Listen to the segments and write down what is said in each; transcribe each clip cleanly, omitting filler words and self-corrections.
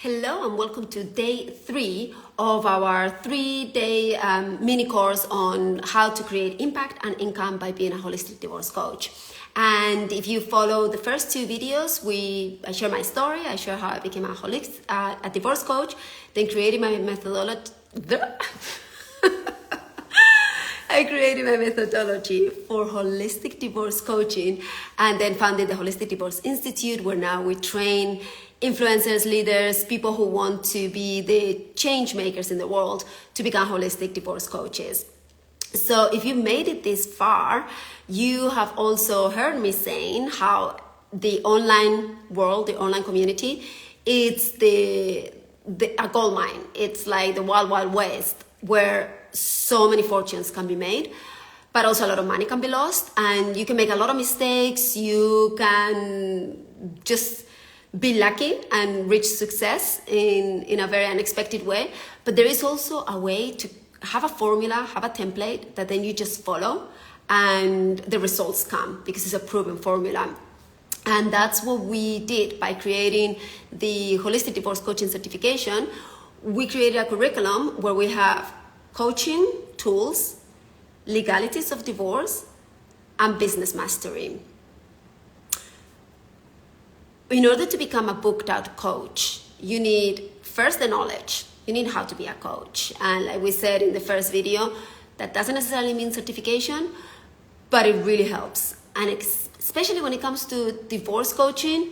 Hello and welcome to day 3 of our 3-day mini course on how to create impact and income by being a holistic divorce coach. And if you follow the first 2 videos, I share my story, I share how I became a divorce coach, then created my methodology. I created my methodology for holistic divorce coaching and then founded the Holistic Divorce Institute, where now we train influencers, leaders, people who want to be the change makers in the world to become holistic divorce coaches. So if you made it this far, you have also heard me saying how the online world, the online community, it's a gold mine. It's like the wild, wild west where so many fortunes can be made, but also a lot of money can be lost, and you can make a lot of mistakes. You can just be lucky and reach success in a very unexpected way. But there is also a way to have a formula, have a template that then you just follow and the results come because it's a proven formula. And that's what we did by creating the Holistic Divorce Coaching Certification. We created a curriculum where we have coaching tools, legalities of divorce, and business mastery. In order to become a booked out coach, you need first the knowledge. You need how to be a coach. And like we said in the first video, that doesn't necessarily mean certification, but it really helps. And especially when it comes to divorce coaching,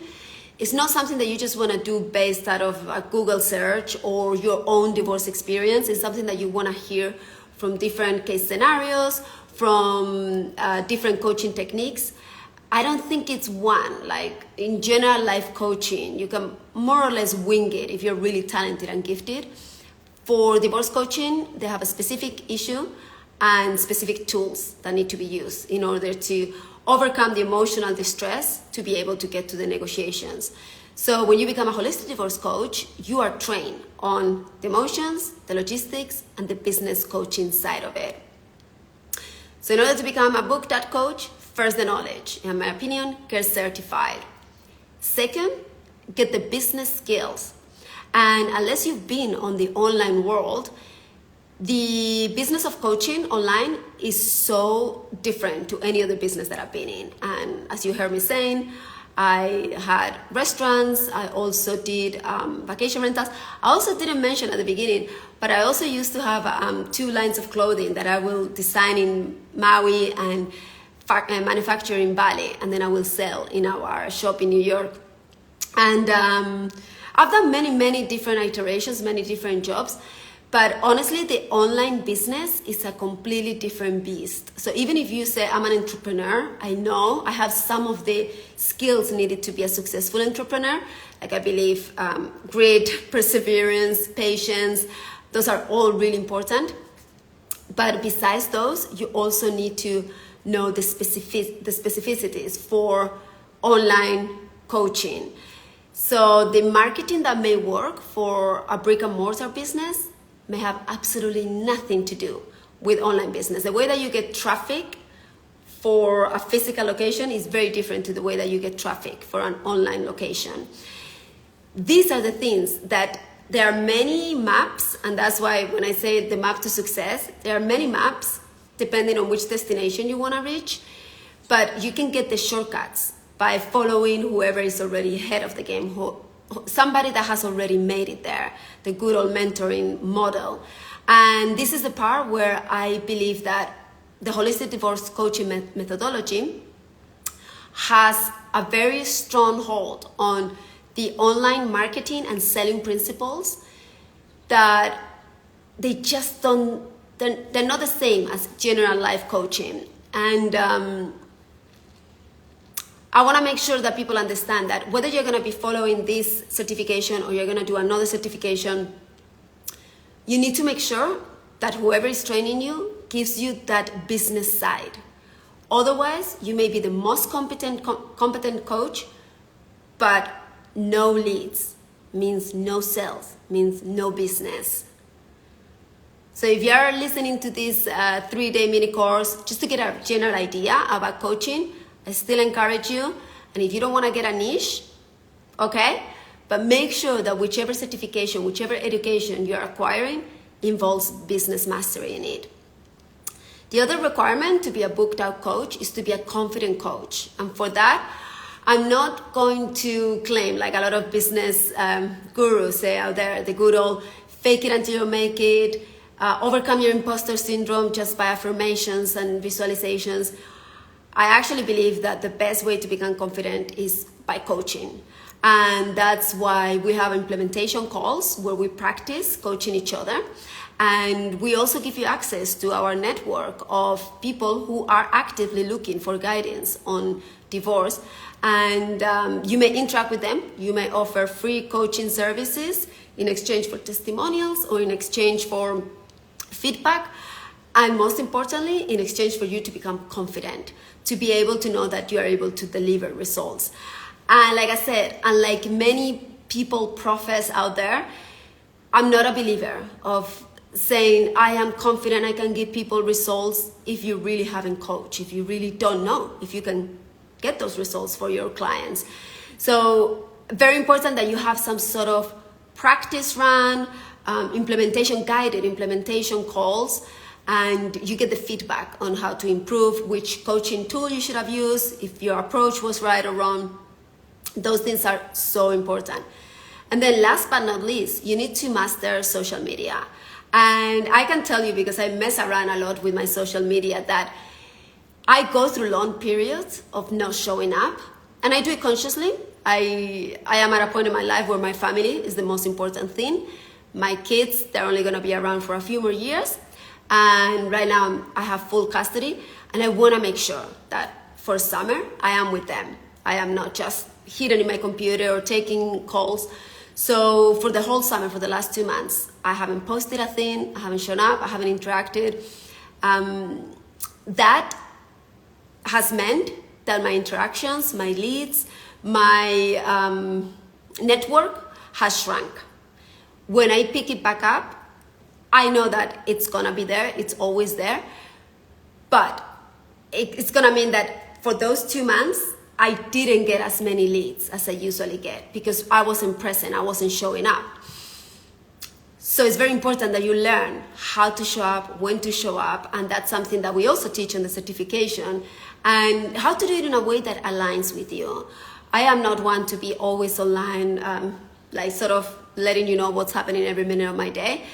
it's not something that you just want to do based out of a Google search or your own divorce experience. It's something that you want to hear from different case scenarios, from different coaching techniques. I don't think it's one. Like in general life coaching, you can more or less wing it if you're really talented and gifted. For divorce coaching, they have a specific issue and specific tools that need to be used in order to overcome the emotional distress to be able to get to the negotiations. So when you become a holistic divorce coach, you are trained on the emotions, the logistics, and the business coaching side of it. So in order to become a booked out coach, first the knowledge, in my opinion, get certified. Second, get the business skills. And unless you've been on the online world, the business of coaching online is so different to any other business that I've been in. And as you heard me saying, I had restaurants, I also did vacation rentals. I also didn't mention at the beginning, but I also used to have 2 lines of clothing that I will design in Maui and manufacture in Bali, and then I will sell in our shop in New York. And I've done many different iterations, many different jobs. But honestly, the online business is a completely different beast. So even if you say I'm an entrepreneur, I know I have some of the skills needed to be a successful entrepreneur. Like I believe grit, perseverance, patience, those are all really important. But besides those, you also need to know the specificities for online coaching. So the marketing that may work for a brick and mortar business may have absolutely nothing to do with online business. The way that you get traffic for a physical location is very different to the way that you get traffic for an online location. These are the things that there are many maps, and that's why when I say the map to success, there are many maps depending on which destination you want to reach, but you can get the shortcuts by following whoever is already ahead of the game, somebody that has already made it there, the good old mentoring model. And this is the part where I believe that the holistic divorce coaching methodology has a very strong hold on the online marketing and selling principles that they just don't, they're not the same as general life coaching. And I want to make sure that people understand that whether you're going to be following this certification or you're going to do another certification, you need to make sure that whoever is training you gives you that business side. Otherwise, you may be the most competent coach, but no leads means no sales, means no business. So if you are listening to this 3-day mini course, just to get a general idea about coaching, I still encourage you. And if you don't want to get a niche, okay, But make sure that whichever certification, whichever education you're acquiring involves business mastery in it. The other requirement to be a booked out coach is to be a confident coach. And for that, I'm not going to claim, like a lot of business gurus say out there, the good old fake it until you make it, overcome your imposter syndrome just by affirmations and visualizations. I actually believe that the best way to become confident is by coaching. And that's why we have implementation calls where we practice coaching each other. And we also give you access to our network of people who are actively looking for guidance on divorce. And you may interact with them. You may offer free coaching services in exchange for testimonials or in exchange for feedback. And most importantly, in exchange for you to become confident, to be able to know that you are able to deliver results. And like I said, unlike many people profess out there, I'm not a believer of saying I am confident I can give people results if you really haven't coached, if you really don't know if you can get those results for your clients. So very important that you have some sort of practice run, guided implementation calls, and you get the feedback on how to improve, which coaching tool you should have used, if your approach was right or wrong. Those things are so important. And then last but not least, you need to master social media. And I can tell you, because I mess around a lot with my social media, that I go through long periods of not showing up, and I do it consciously. I am at a point in my life where my family is the most important thing. My kids, they're only going to be around for a few more years. And right now I have full custody, and I want to make sure that for summer I am with them. I am not just hidden in my computer or taking calls. So for the whole summer, for the last 2 months, I haven't posted a thing, I haven't shown up, I haven't interacted. That has meant that my interactions, my leads, my network has shrunk. When I pick it back up, I know that it's gonna be there, it's always there, but it's gonna mean that for those 2 months, I didn't get as many leads as I usually get because I wasn't present, I wasn't showing up. So it's very important that you learn how to show up, when to show up, and that's something that we also teach in the certification, and how to do it in a way that aligns with you. I am not one to be always online, like sort of letting you know what's happening every minute of my day,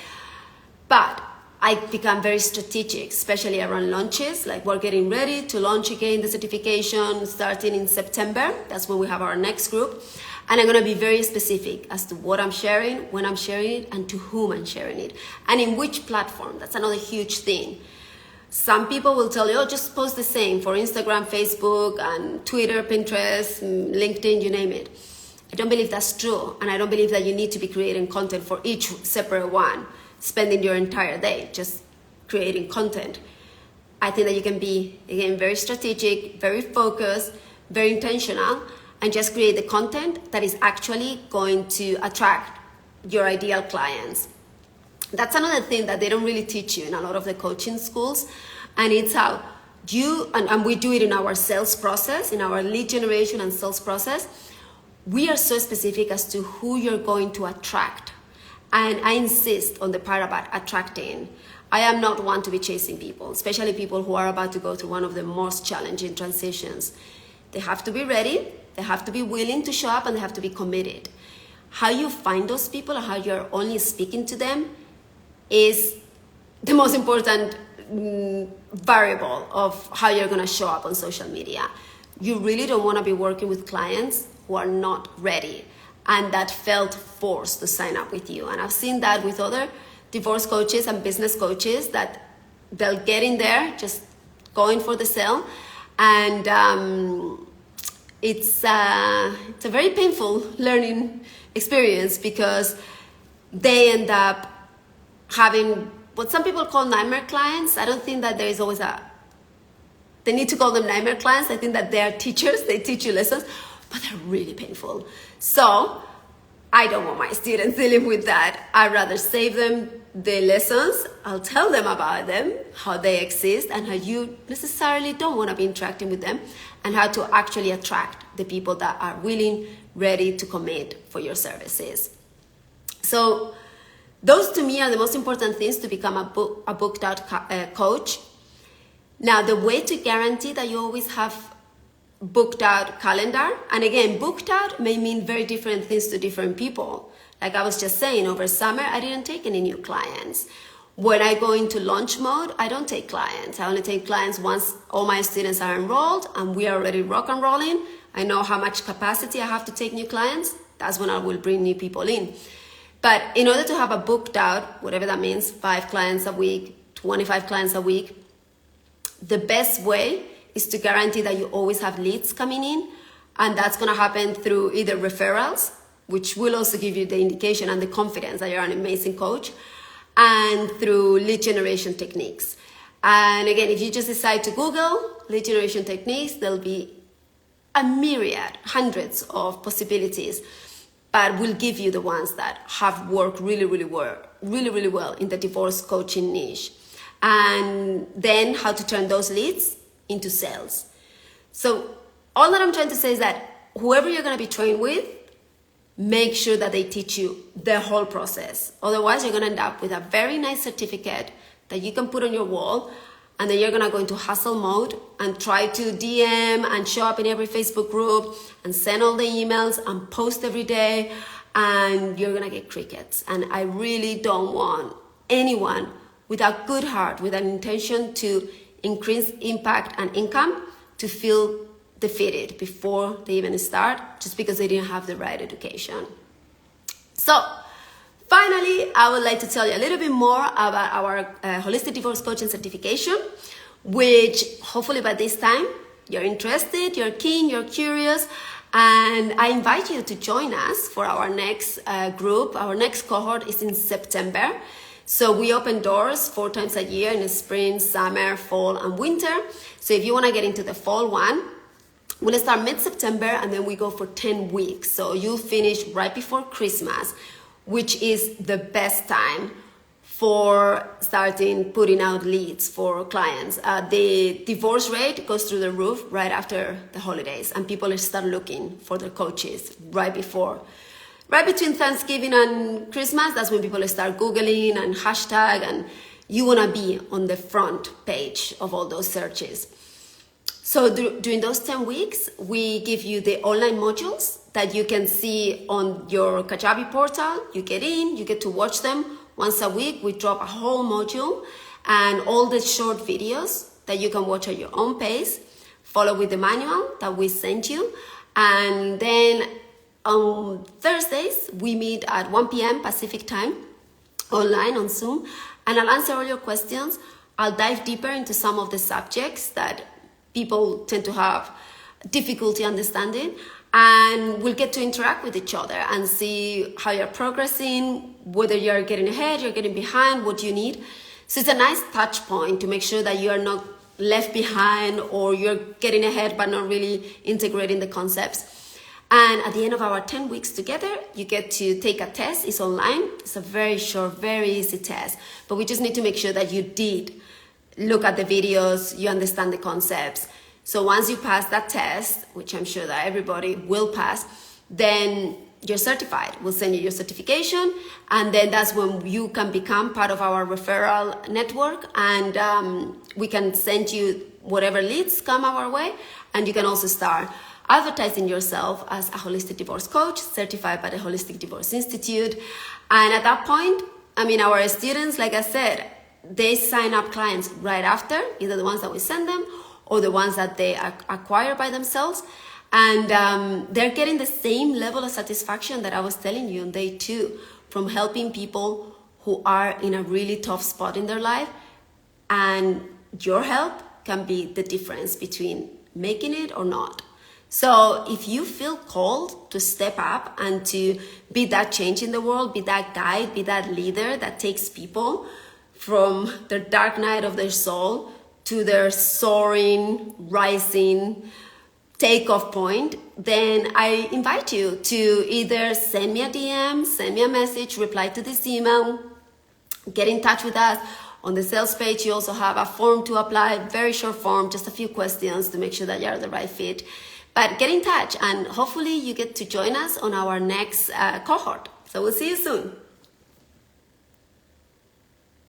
but I become very strategic, especially around launches. Like we're getting ready to launch again the certification starting in September. That's when we have our next group. And I'm gonna be very specific as to what I'm sharing, when I'm sharing it, and to whom I'm sharing it, and in which platform. That's another huge thing. Some people will tell you, oh, just post the same for Instagram, Facebook, and Twitter, Pinterest, LinkedIn, you name it. I don't believe that's true. And I don't believe that you need to be creating content for each separate one, spending your entire day just creating content. I think that you can be, again, very strategic, very focused, very intentional, and just create the content that is actually going to attract your ideal clients. That's another thing that they don't really teach you in a lot of the coaching schools, and it's how you, and we do it in our sales process, in our lead generation and sales process. We are so specific as to who you're going to attract. And I insist on the part about attracting. I am not one to be chasing people, especially people who are about to go through one of the most challenging transitions. They have to be ready, they have to be willing to show up, and they have to be committed. How you find those people and how you're only speaking to them is the most important variable of how you're gonna show up on social media. You really don't wanna be working with clients who are not ready and that felt forced to sign up with you. And I've seen that with other divorce coaches and business coaches, that they'll get in there just going for the sale, and it's a very painful learning experience because they end up having what some people call nightmare clients. I don't think that there is always they need to call them nightmare clients. I think that they are teachers, they teach you lessons, but they're really painful. So I don't want my students dealing with that. I'd rather save them the lessons. I'll tell them about them, how they exist, and how you necessarily don't want to be interacting with them, and how to actually attract the people that are willing, ready to commit for your services. So those to me are the most important things to become a booked out coach. Now, the way to guarantee that you always have booked out calendar, and again, booked out may mean very different things to different people. Like I was just saying, over summer, I didn't take any new clients. When I go into launch mode, I don't take clients. I only take clients once all my students are enrolled and we are already rock and rolling. I know how much capacity I have to take new clients. That's when I will bring new people in. But in order to have a booked out, whatever that means, 5 clients a week, 25 clients a week, the best way is to guarantee that you always have leads coming in. And that's going to happen through either referrals, which will also give you the indication and the confidence that you're an amazing coach, and through lead generation techniques. And again, if you just decide to Google lead generation techniques, there'll be a myriad, hundreds of possibilities, but we'll give you the ones that have worked really well in the divorce coaching niche. And then how to turn those leads into sales. So all that I'm trying to say is that whoever you're going to be trained with, make sure that they teach you the whole process. Otherwise, you're going to end up with a very nice certificate that you can put on your wall, and then you're going to go into hustle mode and try to DM and show up in every Facebook group and send all the emails and post every day, and you're going to get crickets. And I really don't want anyone with a good heart, with an intention to increase impact and income, to feel defeated before they even start, just because they didn't have the right education. So finally, I would like to tell you a little bit more about our Holistic Divorce Coaching certification, which hopefully by this time you're interested, you're keen, you're curious, and I invite you to join us for our next group. Our next cohort is in September. So we open doors 4 times a year in the spring, summer, fall, and winter. So if you want to get into the fall one, we'll start mid-September and then we go for 10 weeks. So you'll finish right before Christmas, which is the best time for starting putting out leads for clients. The divorce rate goes through the roof right after the holidays, and people start looking for their coaches right between Thanksgiving and Christmas. That's when people start Googling and hashtag, and you want to be on the front page of all those searches. So during those 10 weeks, we give you the online modules that you can see on your Kajabi portal. You get in, you get to watch them once a week. We drop a whole module and all the short videos that you can watch at your own pace, follow with the manual that we sent you. And then on Thursdays, we meet at 1 p.m. Pacific time, online on Zoom, and I'll answer all your questions. I'll dive deeper into some of the subjects that people tend to have difficulty understanding, and we'll get to interact with each other and see how you're progressing, whether you're getting ahead, you're getting behind, what you need. So it's a nice touch point to make sure that you are not left behind or you're getting ahead but not really integrating the concepts. And at the end of our 10 weeks together, you get to take a test. It's online. It's a very short, very easy test. But we just need to make sure that you did look at the videos, you understand the concepts. So once you pass that test, which I'm sure that everybody will pass, then you're certified. We'll send you your certification, and then that's when you can become part of our referral network, and we can send you whatever leads come our way, and you can also start advertising yourself as a holistic divorce coach certified by the Holistic Divorce Institute. And at that point, our students, like I said, they sign up clients right after, either the ones that we send them or the ones that they acquire by themselves. And they're getting the same level of satisfaction that I was telling you on day 2 from helping people who are in a really tough spot in their life. And your help can be the difference between making it or not. So if you feel called to step up and to be that change in the world, be that guide, be that leader that takes people from the dark night of their soul to their soaring, rising takeoff point, then I invite you to either send me a DM, send me a message, reply to this email, get in touch with us. On the sales page, you also have a form to apply, very short form, just a few questions to make sure that you're the right fit. But get in touch and hopefully you get to join us on our next cohort. So we'll see you soon.